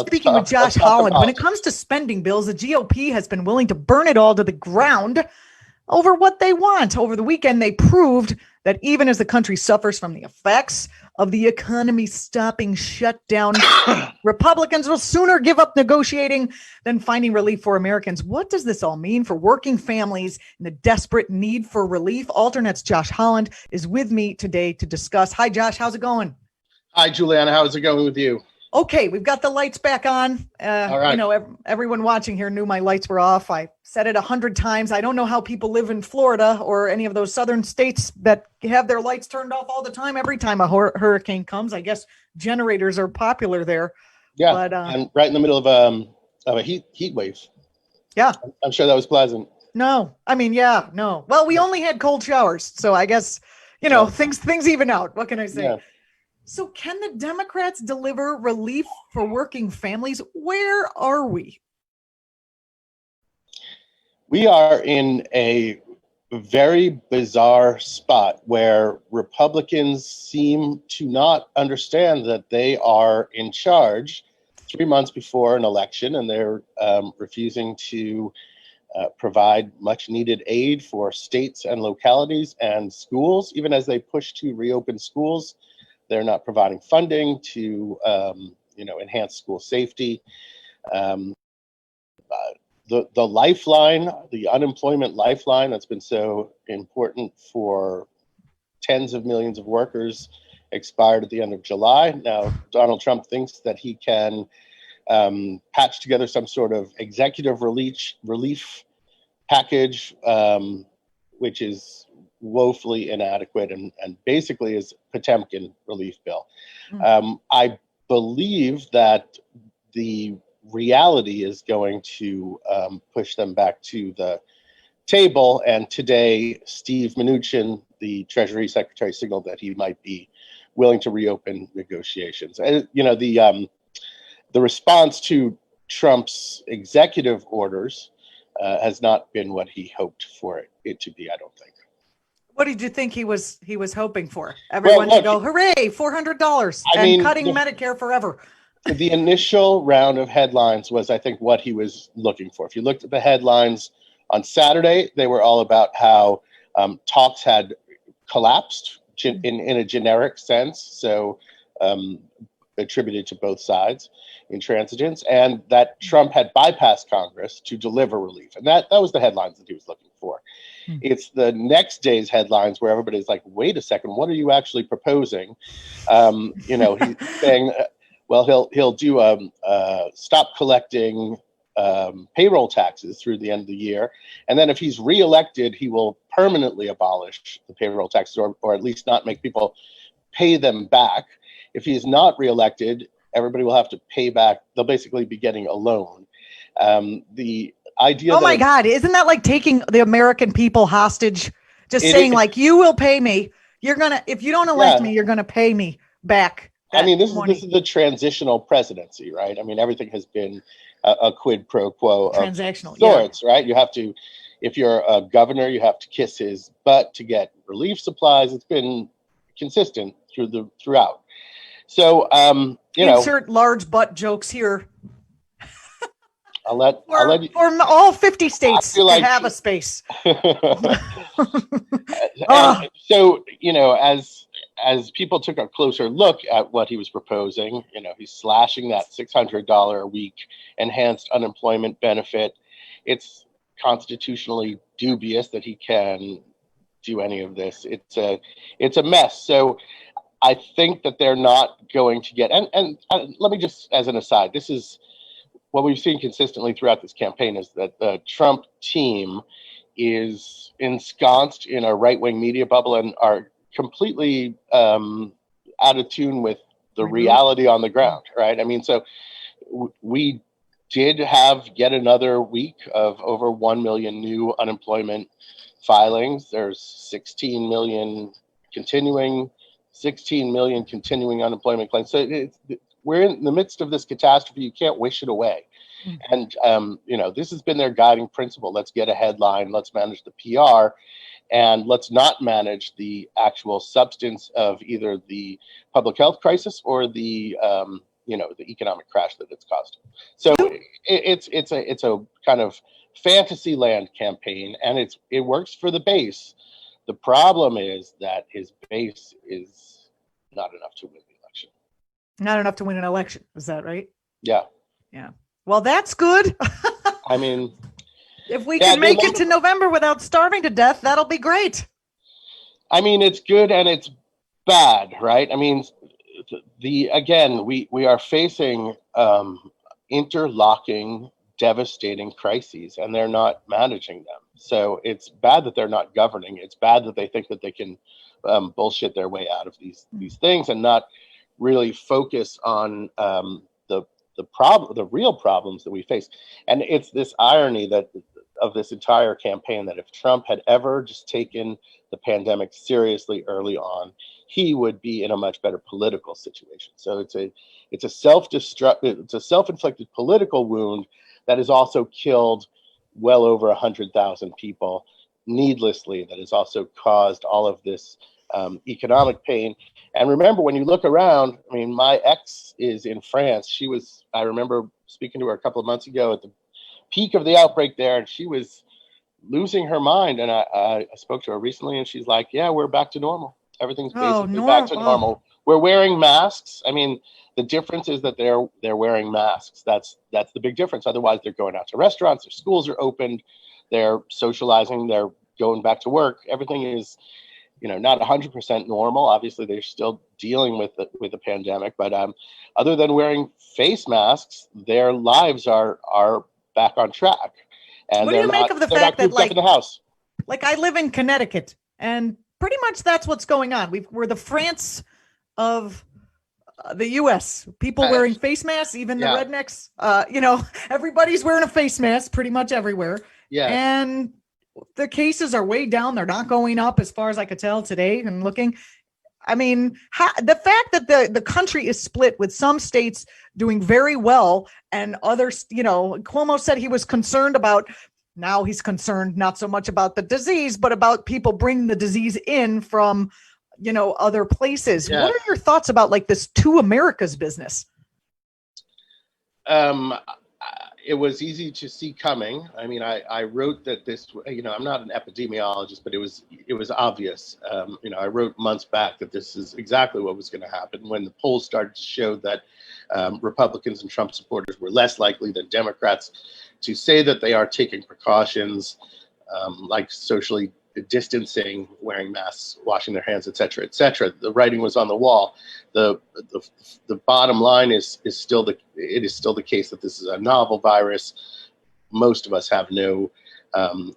Speaking with Josh Holland, when it comes to spending bills, the GOP has been willing to burn it all to the ground over what they want. Over the weekend, they proved that even as the country suffers from the effects of the economy stopping shutdown, Republicans will sooner give up negotiating than finding relief for Americans. What does this all mean for working families in the desperate need for relief? Alternet's Josh Holland is with me today to discuss. Hi, Josh. How's it going? Hi, Julianna. How's it going with you? Okay, we've got the lights back on. All right. You know, everyone watching here knew my lights were off. I said it 100 times. I don't know how people live in Florida or any of those southern states that have their lights turned off all the time. Every time a hurricane comes, I guess generators are popular there. Yeah, but, and right in the middle of a heat wave. Yeah, I'm sure that was pleasant. No, I mean, yeah, no. Well, we only had cold showers, so I guess things even out. What can I say? Yeah. So can the Democrats deliver relief for working families? Where are we? We are in a very bizarre spot where Republicans seem to not understand that they are in charge 3 months before an election, and they're refusing to provide much needed aid for states and localities and schools. Even as they push to reopen schools, they're not providing funding to, enhance school safety. The lifeline, the unemployment lifeline that's been so important for tens of millions of workers, expired at the end of July. Now, Donald Trump thinks that he can patch together some sort of executive relief package, which is woefully inadequate and basically is Potemkin relief bill. I believe that the reality is going to push them back to the table. And today, Steve Mnuchin, the Treasury Secretary, signaled that he might be willing to reopen negotiations. And, the response to Trump's executive orders has not been what he hoped for it to be, I don't think. What did you think he was hoping for? Everyone to go, hooray, $400 and cutting Medicare forever. The initial round of headlines was, I think, what he was looking for. If you looked at the headlines on Saturday, they were all about how talks had collapsed in a generic sense, so attributed to both sides, intransigence, and that Trump had bypassed Congress to deliver relief. And that was the headlines that he was looking for. It's the next day's headlines where everybody's like, wait a second, what are you actually proposing? He's saying, well, he'll do stop collecting payroll taxes through the end of the year. And then if he's reelected, he will permanently abolish the payroll taxes or at least not make people pay them back. If he is not reelected, everybody will have to pay back. They'll basically be getting a loan. The idea oh my God, isn't that like taking the American people hostage? Just saying like, you will pay me. If you don't elect me, you're going to pay me back. I mean, this is the transitional presidency, right? I mean, everything has been a quid pro quo transactional of sorts, right? You have to, if you're a governor, you have to kiss his butt to get relief supplies. It's been consistent throughout. So, insert large butt jokes here. I'll let you. For all 50 states to have a space. So, as people took a closer look at what he was proposing, he's slashing that $600 a week enhanced unemployment benefit. It's constitutionally dubious that he can do any of this. It's a mess. So I think that they're not going to get, and let me just, as an aside, this is what we've seen consistently throughout this campaign, is that the Trump team is ensconced in a right-wing media bubble and are completely out of tune with the reality on the ground, right? I mean, so we did have yet another week of over 1 million new unemployment filings. There's 16 million continuing unemployment claims. So we're in the midst of this catastrophe. You can't wish it away. And, this has been their guiding principle. Let's get a headline. Let's manage the PR. And let's not manage the actual substance of either the public health crisis or the the economic crash that it's caused. So it's a kind of fantasy land campaign, and it works for the base. The problem is that his base is not enough to win the election. Not enough to win an election. Is that right? Yeah. Yeah. Well, that's good. I mean, if we can make it to November without starving to death, that'll be great. I mean, it's good and it's bad, right? I mean, we are facing interlocking, devastating crises, and they're not managing them. So it's bad that they're not governing. It's bad that they think that they can bullshit their way out of these things and not really focus on the real problems that we face. And it's this irony that of this entire campaign that if Trump had ever just taken the pandemic seriously early on, he would be in a much better political situation. So it's a self-inflicted political wound that has also killed well over 100,000 people needlessly, that has also caused all of this economic pain. And remember, when you look around, I mean, my ex is in France. I remember speaking to her a couple of months ago at the peak of the outbreak there, and she was losing her mind. And I spoke to her recently, and she's like, yeah, we're back to normal. Everything's basically back to normal. We're wearing masks. I mean, the difference is that they're wearing masks. That's the big difference. Otherwise, they're going out to restaurants, their schools are opened, they're socializing, they're going back to work. Everything is, not 100% normal. Obviously, they're still dealing with the pandemic, but other than wearing face masks, their lives are back on track. And what do you make of the fact that, like, in the house? Like, I live in Connecticut, and pretty much that's what's going on. We're the France of the U.S. People wearing face masks, even the rednecks. Everybody's wearing a face mask pretty much everywhere. Yeah, and the cases are way down. They're not going up as far as I could tell today and looking. I mean, the fact that the country is split with some states doing very well and others, Cuomo said he was concerned about, now he's concerned not so much about the disease, but about people bringing the disease in from, other places. Yeah. What are your thoughts about like this two Americas business? It was easy to see coming. I mean, I wrote that this, I'm not an epidemiologist, but it was obvious. I wrote months back that this is exactly what was going to happen when the polls started to show that Republicans and Trump supporters were less likely than Democrats to say that they are taking precautions like socially distancing, wearing masks, washing their hands, et cetera, et cetera. The writing was on the wall. The bottom line is still the case that this is a novel virus. Most of us have no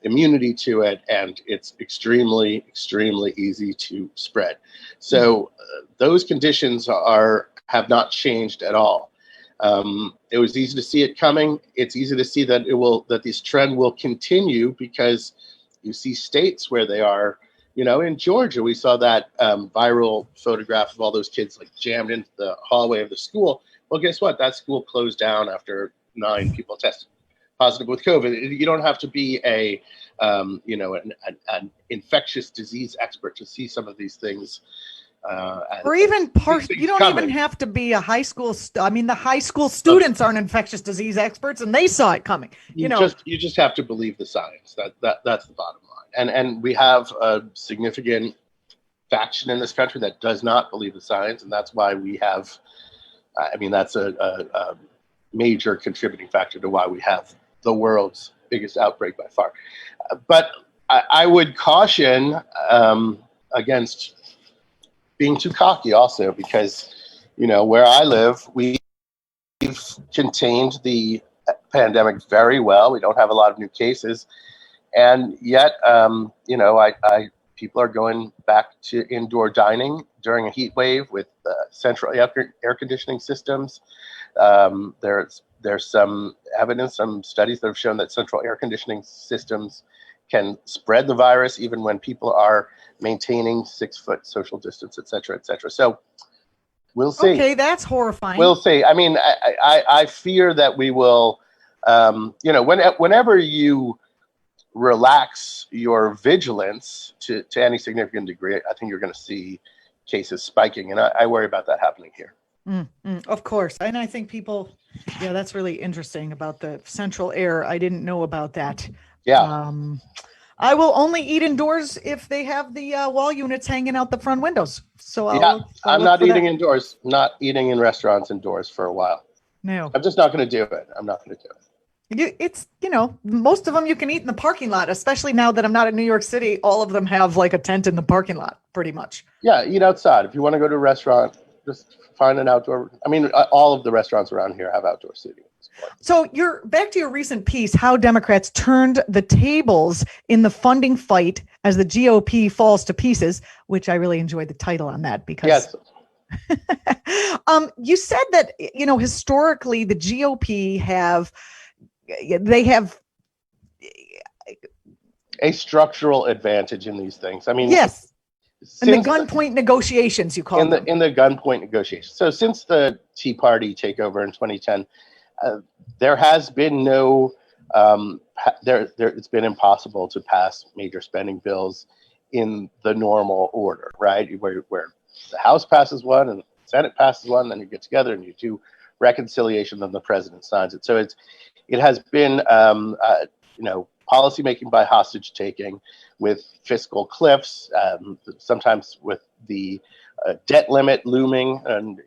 immunity to it, and it's extremely, extremely easy to spread. So those conditions have not changed at all. It was easy to see it coming. It's easy to see that this trend will continue because you see states where they are, in Georgia, we saw that viral photograph of all those kids like jammed into the hallway of the school. Well, guess what? That school closed down after 9 people tested positive with COVID. You don't have to be an infectious disease expert to see some of these things. Or even you don't even have to be a high school. The high school students aren't infectious disease experts, and they saw it coming. You just have to believe the science. That's the bottom line. And we have a significant faction in this country that does not believe the science, and that's why we have. That's a major contributing factor to why we have the world's biggest outbreak by far. But I would caution against being too cocky also, because where I live, we've contained the pandemic very well. We don't have a lot of new cases, and yet people are going back to indoor dining during a heat wave with central air conditioning systems. There's some evidence, some studies that have shown that central air conditioning systems can spread the virus even when people are maintaining 6-foot social distance, et cetera, et cetera. So we'll see. Okay, that's horrifying. We'll see. I fear that we will, whenever you relax your vigilance to any significant degree, I think you're going to see cases spiking. And I worry about that happening here. Of course. And I think people, yeah, that's really interesting about the central air. I didn't know about that. Yeah. I will only eat indoors if they have the wall units hanging out the front windows. So Yeah, I'll I'm look not for eating that. indoors, not eating in restaurants indoors for a while. No. I'm just not going to do it. I'm not going to do it. It's, most of them you can eat in the parking lot, especially now that I'm not in New York City. All of them have like a tent in the parking lot, pretty much. Yeah, eat outside. If you want to go to a restaurant, just find an outdoor. I mean, all of the restaurants around here have outdoor seating. So you're back to your recent piece, how Democrats turned the tables in the funding fight as the GOP falls to pieces, which I really enjoyed the title on that because Yes. You said that, historically the GOP have A structural advantage in these things. I mean, yes, and the since gunpoint negotiations, you called them. in the gunpoint negotiations. So since the Tea Party takeover in 2010, there has been no it's been impossible to pass major spending bills in the normal order, right? Where the House passes one and the Senate passes one, then you get together and you do reconciliation, then the president signs it. So it has been policy making by hostage taking, with fiscal cliffs, sometimes with the debt limit looming, and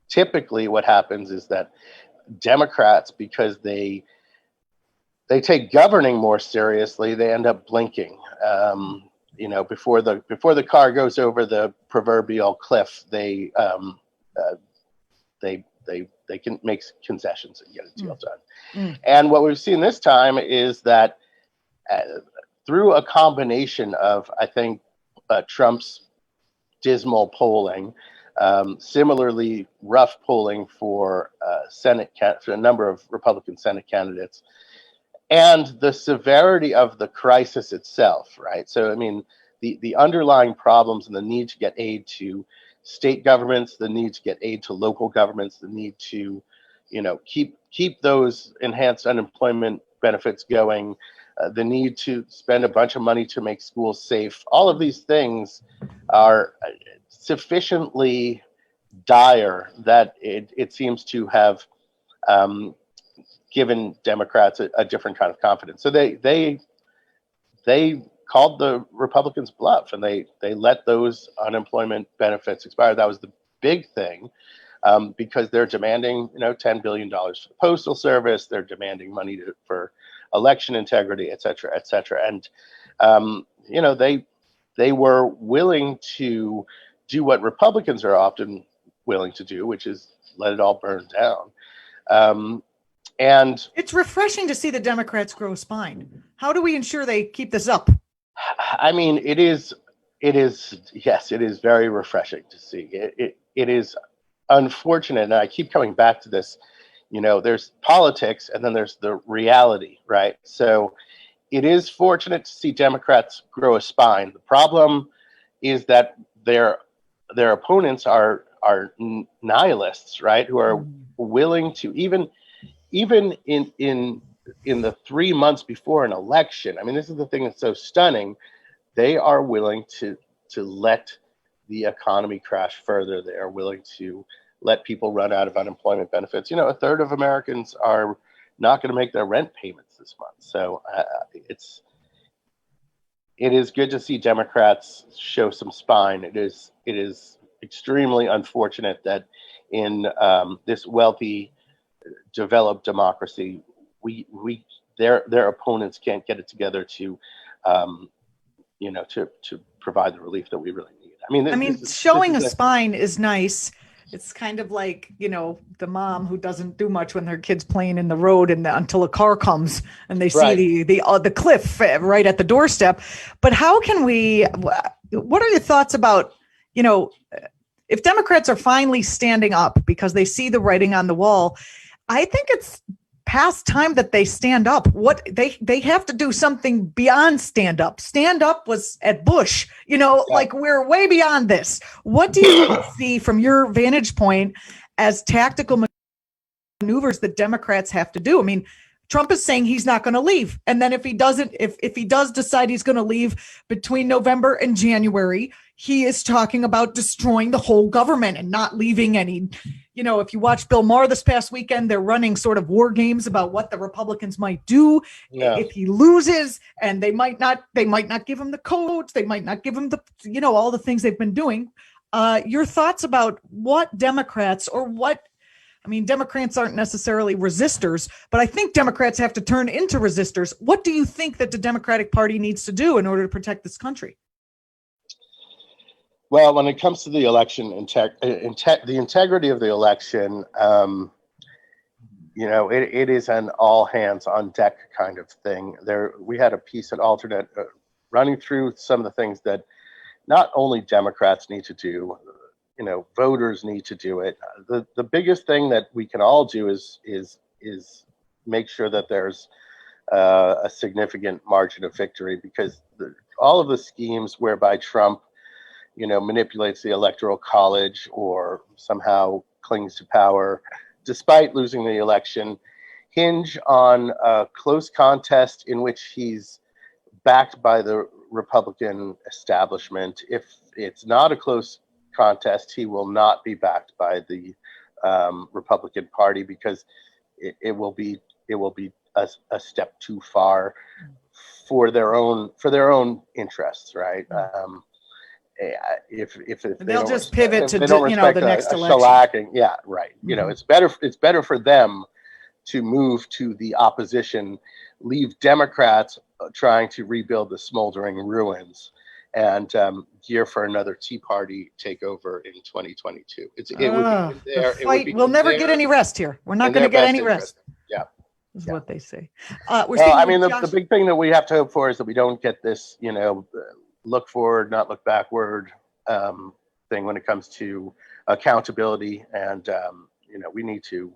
typically what happens is that Democrats, because they take governing more seriously, they end up blinking. Before the car goes over the proverbial cliff, they can make concessions and get a deal done. And what we've seen this time is that through a combination of, I think, Trump's dismal polling, similarly rough polling for for a number of Republican Senate candidates, and the severity of the crisis itself, right? So, I mean, the underlying problems and the need to get aid to state governments, the need to get aid to local governments, the need to, keep those enhanced unemployment benefits going, the need to spend a bunch of money to make schools safe. All of these things are sufficiently dire that it seems to have given Democrats a different kind of confidence. So they called the Republicans bluff, and they let those unemployment benefits expire. That was the big thing, because they're demanding $10 billion for the Postal Service. They're demanding money for election integrity, et cetera, et cetera. And they were willing to do what Republicans are often willing to do, which is let it all burn down. And it's refreshing to see the Democrats grow a spine. How do we ensure they keep this up? I mean, it is very refreshing to see. It is unfortunate, and I keep coming back to this. There's politics, and then there's the reality, right? So it is fortunate to see Democrats grow a spine. The problem is that their opponents are nihilists, right? Who are willing to even in the 3 months before an election. I mean, this is the thing that's so stunning. They are willing to let the economy crash further. They are willing to let people run out of unemployment benefits. A third of Americans are not going to make their rent payments this month. So it is good to see Democrats show some spine. It is extremely unfortunate that in this wealthy, developed democracy, their opponents can't get it together to provide the relief that we really need. I mean, showing a spine is nice. It's kind of like, the mom who doesn't do much when her kid's playing in the road until a car comes and they see the cliff right at the doorstep. But how can what are your thoughts about, if Democrats are finally standing up because they see the writing on the wall? I think it's past time that they stand up. What they have to do something beyond stand up. Stand up was at Bush, like we're way beyond this. What do you see from your vantage point as tactical maneuvers that Democrats have to do? I mean, Trump is saying he's not going to leave. And then if he does decide he's going to leave between November and January, he is talking about destroying the whole government and not leaving any, if you watch Bill Maher this past weekend, they're running sort of war games about what the Republicans might do if he loses, and they might not give him the codes. They might not give him all the things they've been doing. Your thoughts about what Democrats Democrats aren't necessarily resistors, but I think Democrats have to turn into resistors. What do you think that the Democratic Party needs to do in order to protect this country? Well, when it comes to the election, the integrity of the election, it is an all hands on deck kind of thing. We had a piece at Alternet running through some of the things that not only Democrats need to do, voters need to do it. The biggest thing that we can all do is make sure that there's a significant margin of victory, because all of the schemes whereby Trump manipulates the electoral college or somehow clings to power despite losing the election hinge on a close contest in which he's backed by the Republican establishment. If it's not a close contest, he will not be backed by the Republican Party, because it will be a step too far for their own interests, right? If they'll just pivot to the next election. Shellacking, yeah, right. It's better for them to move to the opposition, leave Democrats trying to rebuild the smoldering ruins, and gear for another Tea Party takeover in 2022. We'll never get any rest here. We're not going to get any rest. Yeah. Is what they say. The big thing that we have to hope for is that we don't get this, look forward, not look backward thing when it comes to accountability. And, we need to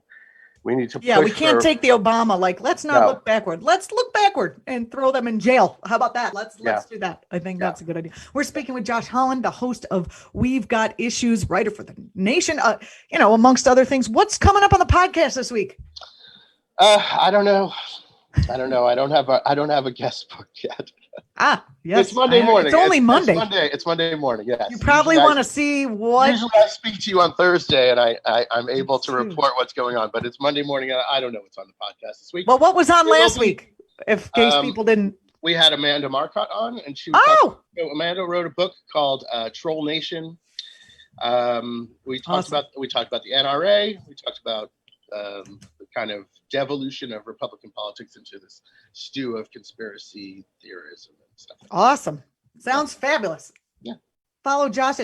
we can't take the Obama, let's not look backward. Let's look backward and throw them in jail. How about that? Let's do that. I think that's a good idea. We're speaking with Josh Holland, the host of We've Got Issues, writer for The Nation, amongst other things. What's coming up on the podcast this week? I don't know. I don't have a guest book yet. Yes. It's Monday morning. It's only Monday. It's Monday morning. Yes. You probably want to see what. Usually I speak to you on Thursday, and I'm able to report what's going on. But it's Monday morning, and I don't know what's on the podcast this week. Well, what was on last week? In case people didn't. We had Amanda Marcotte on, and she was Amanda wrote a book called Troll Nation. We talked about the NRA. We talked about the kind of devolution of Republican politics into this stew of conspiracy theorism and stuff. Awesome. Sounds fabulous. Yeah. Follow Josh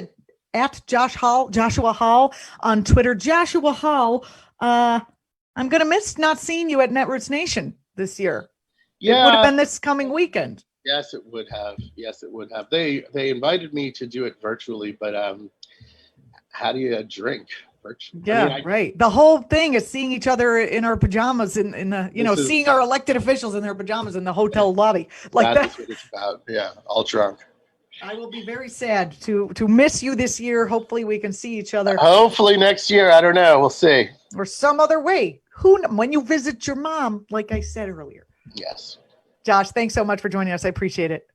at Joshua Hall on Twitter. Joshua Hall, I'm going to miss not seeing you at Netroots Nation this year. Yeah. It would have been this coming weekend. Yes, it would have. They invited me to do it virtually, but how do you drink? Yeah, right. The whole thing is seeing each other in our pajamas in the, seeing our elected officials in their pajamas in the hotel lobby. That's what it's about. Yeah, all drunk. I will be very sad to miss you this year. Hopefully we can see each other. Hopefully next year. I don't know. We'll see. Or some other way. When you visit your mom, like I said earlier. Yes. Josh, thanks so much for joining us. I appreciate it.